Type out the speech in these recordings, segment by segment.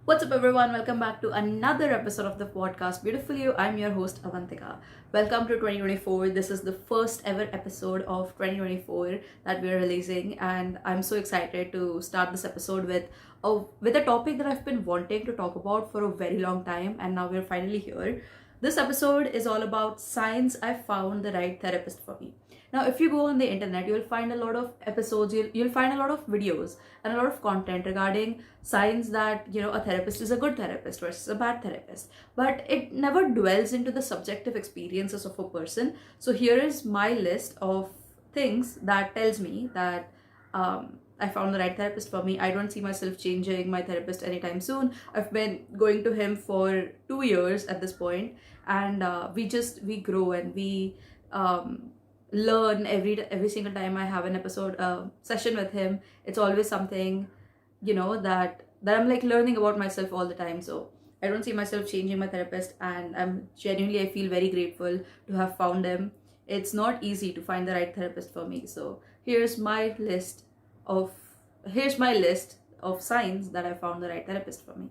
What's up, everyone? Welcome back to another episode of the podcast Beautiful You. I'm your host, Avantika. Welcome to 2024. This is the first ever episode of 2024 that we're releasing, and I'm so excited to start this episode with a topic that I've been wanting to talk about for a very long time, and now we're finally here. This episode is all about signs I found the right therapist for me. Now, if you go on the internet, you'll find a lot of episodes, you'll find a lot of videos and a lot of content regarding signs that, a therapist is a good therapist versus a bad therapist. But it never dwells into the subjective experiences of a person. So here is my list of things that tells me that I found the right therapist for me. I don't see myself changing my therapist anytime soon. I've been going to him for 2 years at this point, and we grow and we learn every single time I have an episode session with him. It's always something, that I'm like learning about myself all the time. So I don't see myself changing my therapist, and I feel very grateful to have found him. It's not easy to find the right therapist for me. So of here's my list of signs that I found the right therapist for me.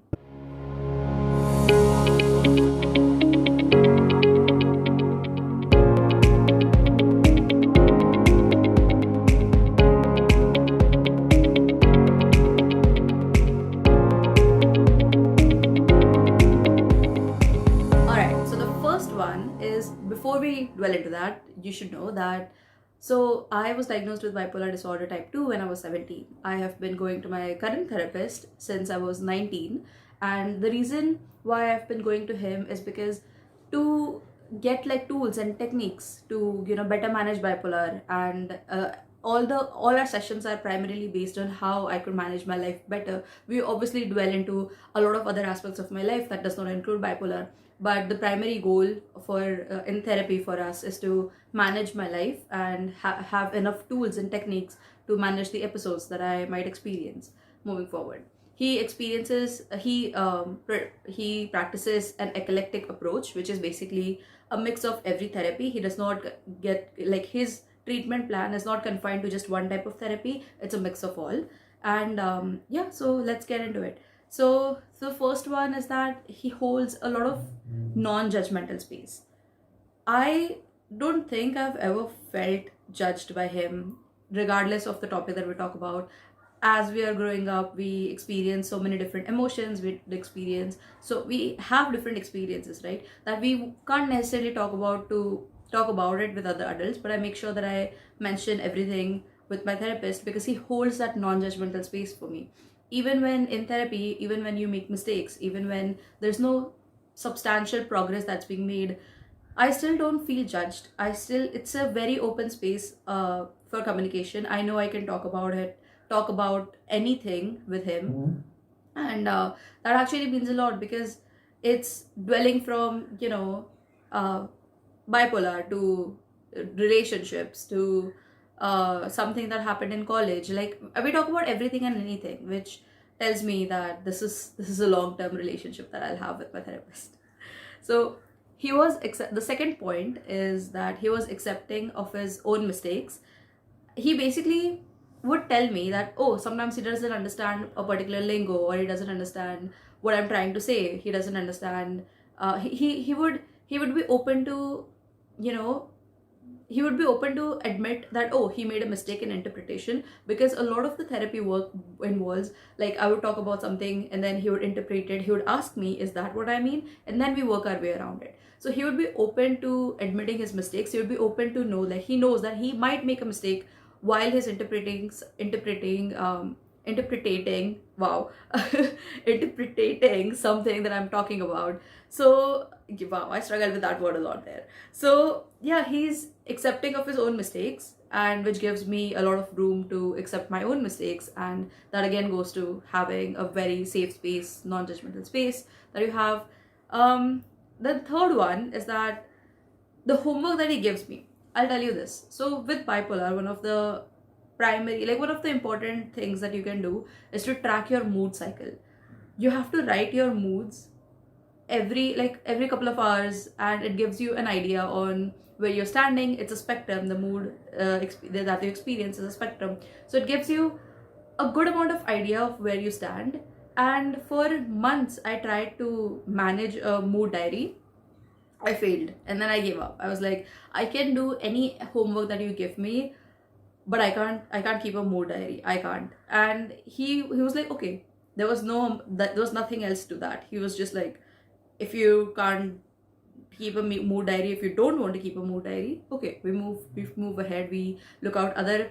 Alright, so the first one is, before we dwell into that, you should know that I was diagnosed with bipolar disorder type 2 when I was 17. I have been going to my current therapist since I was 19, and the reason why I've been going to him is because to get like tools and techniques to better manage bipolar, and all our sessions are primarily based on how I could manage my life better. We obviously dwell into a lot of other aspects of my life that does not include bipolar, but the primary goal for in therapy for us is to manage my life and have enough tools and techniques to manage the episodes that I might experience moving forward. He practices an eclectic approach, which is basically a mix of every therapy. He does not get like his treatment plan is not confined to just one type of therapy. It's a mix of all. And yeah, so let's get into it. So the first one is that he holds a lot of non-judgmental space. I don't think I've ever felt judged by him, regardless of the topic that we talk about. As we are growing up, we experience so many different emotions, we have different experiences, right? That we can't necessarily talk about it with other adults, but I make sure that I mention everything with my therapist because he holds that non-judgmental space for me. Even when in therapy, even when you make mistakes, even when there's no substantial progress that's being made, I still don't feel judged. It's a very open space for communication. I know I can talk about anything with him, and that actually means a lot because it's dwelling from uh, bipolar to relationships to something that happened in college. Like we talk about everything and anything, which tells me that this is a long term relationship that I'll have with my therapist. So the second point is that he was accepting of his own mistakes. He basically would tell me that, oh, sometimes he doesn't understand a particular lingo, or he doesn't understand what I'm trying to say. He doesn't understand. He would be open to, you know he would be open to admit that, oh, he made a mistake in interpretation, because a lot of the therapy work involves, like, I would talk about something and then he would interpret it. He would ask me, is that what I mean? And then we work our way around it. So he would be open to admitting his mistakes. He would be open to know that he knows that he might make a mistake while he's interpreting, wow, interpreting something that I'm talking about. So wow, I struggled with that word a lot there. So yeah, he's accepting of his own mistakes, and which gives me a lot of room to accept my own mistakes, and that again goes to having a very safe space, non-judgmental space that you have. The third one is that the homework that he gives me, I'll tell you this. So with bipolar, one of the important things that you can do is to track your mood cycle. You have to write your moods every couple of hours, and it gives you an idea on where you're standing. It's a spectrum. The mood that you experience is a spectrum, so it gives you a good amount of idea of where you stand. And for months, I tried to manage a mood diary. I failed and then I gave up. I was like, I can do any homework that you give me, but I can't keep a mood diary. I can't. And he was like, okay. There was nothing else to that. He was just like, if you can't keep a mood diary, if you don't want to keep a mood diary, okay, we move ahead. We look out other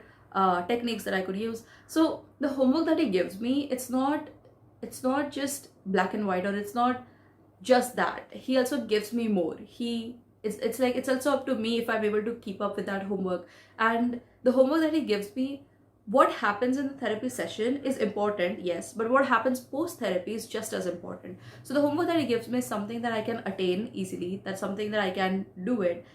techniques that I could use. So the homework that he gives me, it's not just black and white, or it's not just that. He also gives me more. It's like it's also up to me if I'm able to keep up with that homework. And the homework that he gives me, what happens in the therapy session is important, yes, but what happens post therapy is just as important. So the homework that he gives me is something that I can attain easily. That's something that I can do it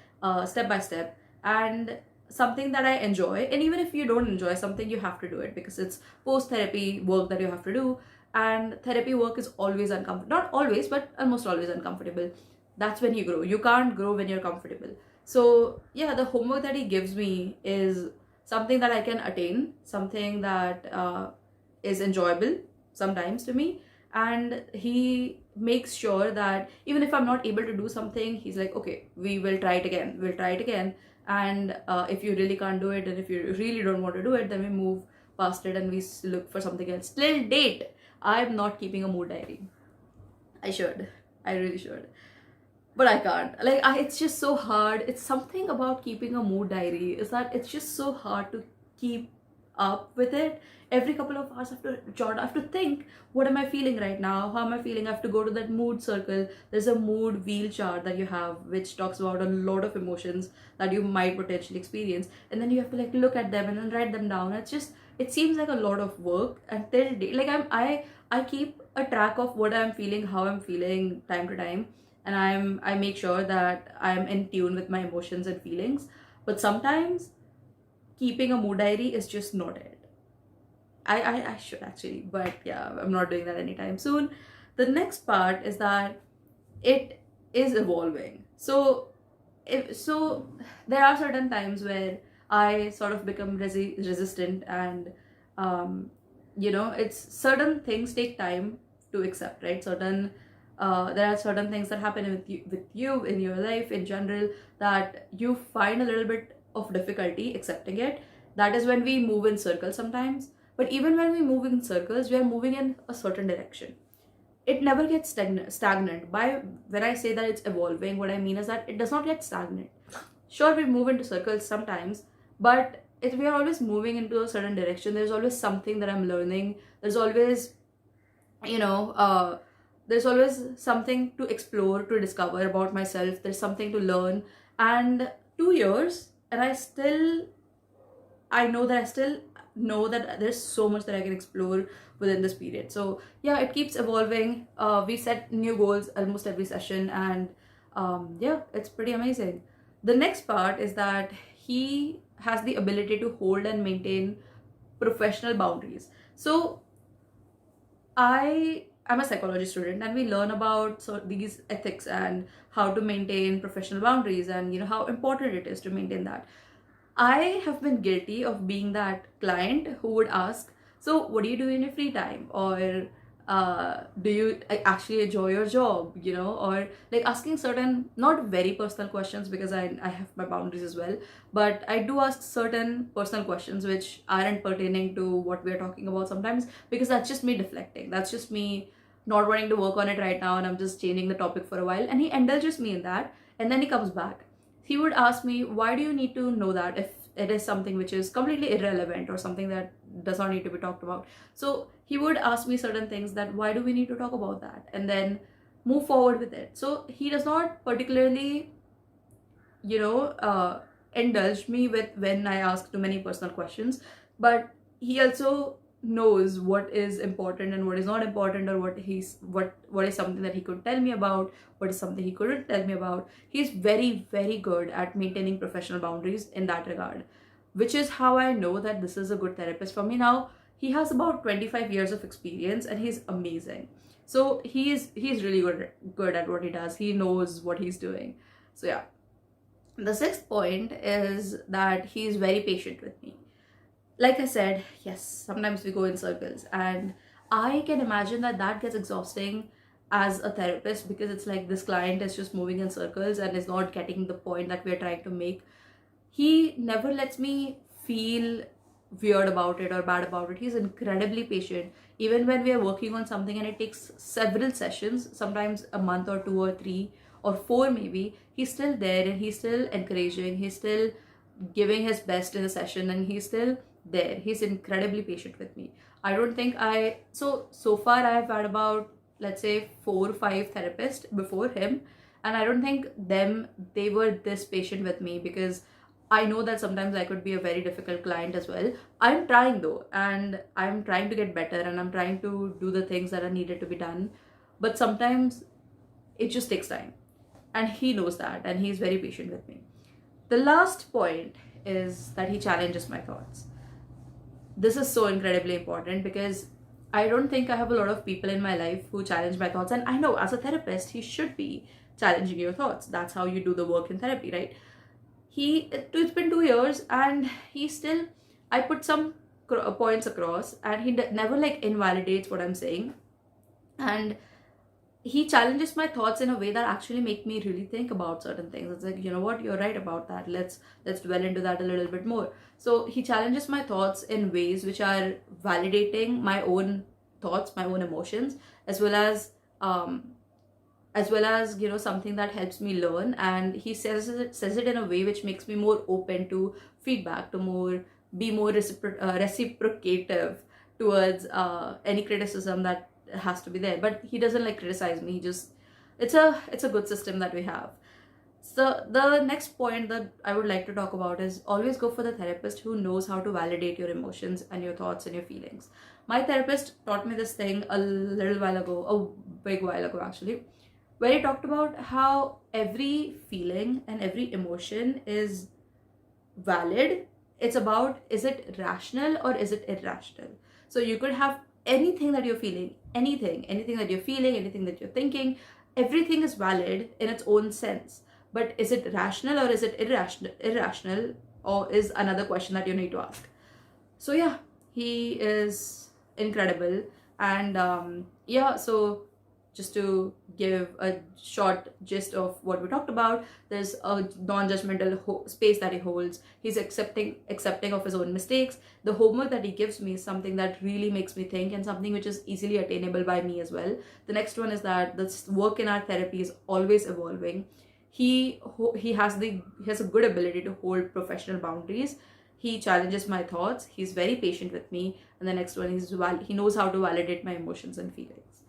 step by step, and something that I enjoy. And even if you don't enjoy something, you have to do it because it's post therapy work that you have to do. And therapy work is always uncomfortable, not always, but almost always uncomfortable. That's when you grow. You can't grow when you're comfortable. So yeah, the homework that he gives me is something that I can attain, something that is enjoyable sometimes to me. And he makes sure that even if I'm not able to do something, he's like, okay, we will try it again, we'll try it again. And if you really can't do it, and if you really don't want to do it, then we move past it and we look for something else. Till date, I'm not keeping a mood diary. I should. I really should. But I can't. Like, it's just so hard. It's something about keeping a mood diary is that it's just so hard to keep up with it. Every couple of hours I have to jot, I have to think, what am I feeling right now? How am I feeling? I have to go to that mood circle. There's a mood wheel chart that you have, which talks about a lot of emotions that you might potentially experience. And then you have to like look at them and then write them down. It seems like a lot of work until like I keep a track of what I'm feeling, how I'm feeling time to time, and I make sure that I'm in tune with my emotions and feelings. But sometimes keeping a mood diary is just not it. I should actually, but yeah, I'm not doing that anytime soon. The next part is that it is evolving. So there are certain times where I sort of become resistant, and it's certain things take time to accept, right? There are certain things that happen with you in your life in general that you find a little bit of difficulty accepting it. That is when we move in circles sometimes. But even when we move in circles, we are moving in a certain direction. It never gets stagnant. By when I say that it's evolving, what I mean is that it does not get stagnant. Sure, we move into circles sometimes, but if we are always moving into a certain direction, there's always something that I'm learning. There's always, you know, there's always something to explore, to discover about myself. There's something to learn. And 2 years, and I still know that there's so much that I can explore within this period. So yeah, it keeps evolving. We set new goals almost every session, and yeah, it's pretty amazing. The next part is that he has the ability to hold and maintain professional boundaries. So I'm a psychology student, and we learn about these ethics and how to maintain professional boundaries, and how important it is to maintain that. I have been guilty of being that client who would ask, so what do you do in your free time? Or do you actually enjoy your job? Or like asking certain, not very personal questions, because I have my boundaries as well. But I do ask certain personal questions which aren't pertaining to what we're talking about sometimes, because that's just me deflecting. That's just me not wanting to work on it right now, and I'm just changing the topic for a while. And he indulges me in that, and then he comes back. He would ask me, why do you need to know that if it is something which is completely irrelevant or something that does not need to be talked about? So he would ask me certain things, that why do we need to talk about that, and then move forward with it. So he does not particularly indulge me with when I ask too many personal questions, but he also knows what is important and what is not important, or what is something that he could tell me about, what is something he couldn't tell me about. He's very, very good at maintaining professional boundaries in that regard, which is how I know that this is a good therapist for me. Now, he has about 25 years of experience, and he's amazing. So he's really good at what he does. He knows what he's doing. So yeah. The sixth point is that he's very patient with me. Like I said, yes, sometimes we go in circles, and I can imagine that that gets exhausting as a therapist, because it's like this client is just moving in circles and is not getting the point that we're trying to make. He never lets me feel weird about it or bad about it. He's incredibly patient. Even when we are working on something and it takes several sessions, sometimes a month or two or three or four maybe, he's still there and he's still encouraging. He's still giving his best in the session and he's still there. He's incredibly patient with me. I don't think so far I've had about, let's say, 4 or 5 therapists before him, and I don't think they were this patient with me, because I know that sometimes I could be a very difficult client as well. I'm trying though, and I'm trying to get better, and I'm trying to do the things that are needed to be done. But sometimes it just takes time. And he knows that, and he's very patient with me. The last point is that he challenges my thoughts. This is so incredibly important, because I don't think I have a lot of people in my life who challenge my thoughts. And I know as a therapist, he should be challenging your thoughts. That's how you do the work in therapy, right? It's been 2 years and he still, I put some points across and he never like invalidates what I'm saying. And he challenges my thoughts in a way that actually make me really think about certain things. It's like, you know what, you're right about that. Let's dwell into that a little bit more. So he challenges my thoughts in ways which are validating my own thoughts, my own emotions, as well as something that helps me learn. And he says it in a way which makes me more open to feedback, to be more reciprocative towards any criticism that has to be there. But he doesn't like criticize me. He just, it's a good system that we have. So the next point that I would like to talk about is always go for the therapist who knows how to validate your emotions and your thoughts and your feelings. My therapist taught me this thing a big while ago actually, where he talked about how every feeling and every emotion is valid. It's about, is it rational or is it irrational? So you could have anything that you're feeling, anything that you're feeling, anything that you're thinking, everything is valid in its own sense. But is it rational or is it irrational, or is another question that you need to ask. So yeah, he is incredible. And so just to give a short gist of what we talked about, there's a non-judgmental space that he holds. He's accepting of his own mistakes. The homework that he gives me is something that really makes me think, and something which is easily attainable by me as well. The next one is that this work in our therapy is always evolving. He has a good ability to hold professional boundaries. He challenges my thoughts. He's very patient with me. And the next one is he knows how to validate my emotions and feelings.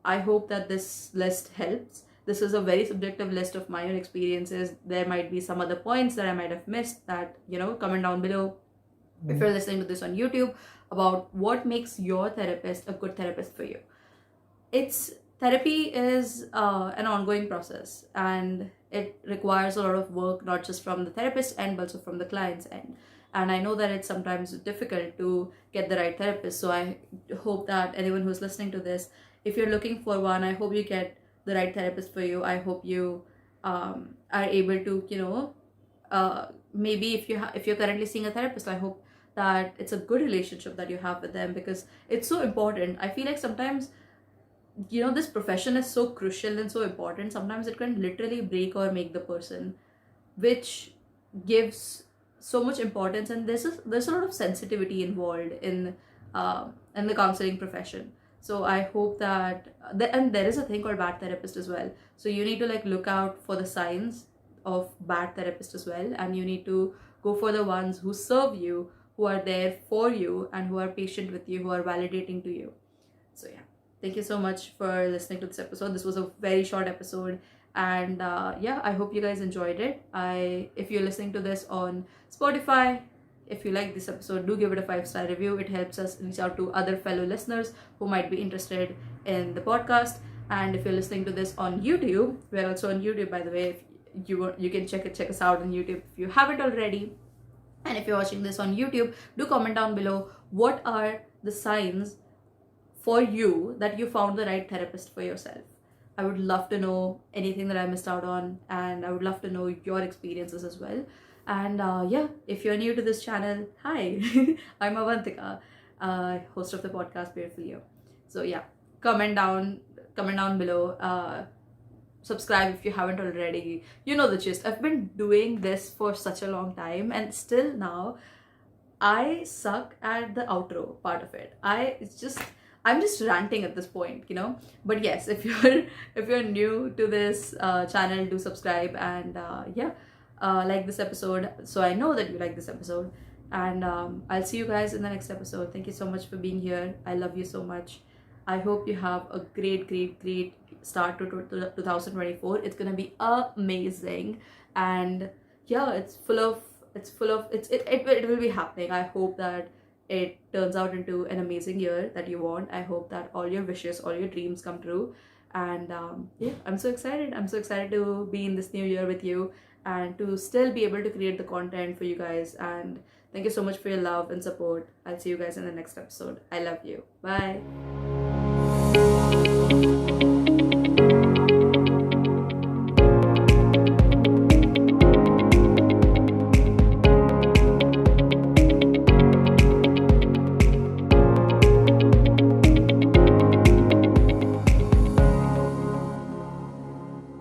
I hope that this list helps. This is a very subjective list of my own experiences. There might be some other points that I might have missed, that, comment down below if you're listening to this on YouTube, about what makes your therapist a good therapist for you. Therapy is an ongoing process, and it requires a lot of work, not just from the therapist end, but also from the client's end. And I know that it's sometimes difficult to get the right therapist. So I hope that anyone who's listening to this, if you're looking for one, I hope you get the right therapist for you. I hope you are able to, maybe if you're currently seeing a therapist, I hope that it's a good relationship that you have with them, because it's so important. I feel like sometimes, this profession is so crucial and so important. Sometimes it can literally break or make the person, which gives so much importance. And there's a lot of sensitivity involved in the counseling profession. So I hope that, and there is a thing called bad therapist as well. So you need to look out for the signs of bad therapist as well. And you need to go for the ones who serve you, who are there for you, and who are patient with you, who are validating to you. So yeah, thank you so much for listening to this episode. This was a very short episode. And I hope you guys enjoyed it. If you're listening to this on Spotify, if you like this episode, do give it a 5-star review. It helps us reach out to other fellow listeners who might be interested in the podcast. And if you're listening to this on YouTube, we're also on YouTube, by the way. If you can check us out on YouTube if you haven't already. And if you're watching this on YouTube, do comment down below what are the signs for you that you found the right therapist for yourself. I would love to know anything that I missed out on, and I would love to know your experiences as well. And if you're new to this channel, hi, I'm Avantika, host of the podcast Beautiful You. So yeah, comment down below. Subscribe if you haven't already. You know the gist. I've been doing this for such a long time, and still now I suck at the outro part of it. I'm just ranting at this point, you know. But yes, if you're if you're new to this channel, do subscribe, and yeah, like this episode. So I know that you like this episode, and I'll see you guys in the next episode. Thank you so much for being here. I love you so much. I hope you have a great start to 2024. It's gonna be amazing, and yeah, it will be happening. I hope that it turns out into an amazing year that you want. I hope that all your wishes, all your dreams come true. And yeah, I'm so excited. I'm so excited to be in this new year with you and to still be able to create the content for you guys. And thank you so much for your love and support. I'll see you guys in the next episode. I love you. Bye.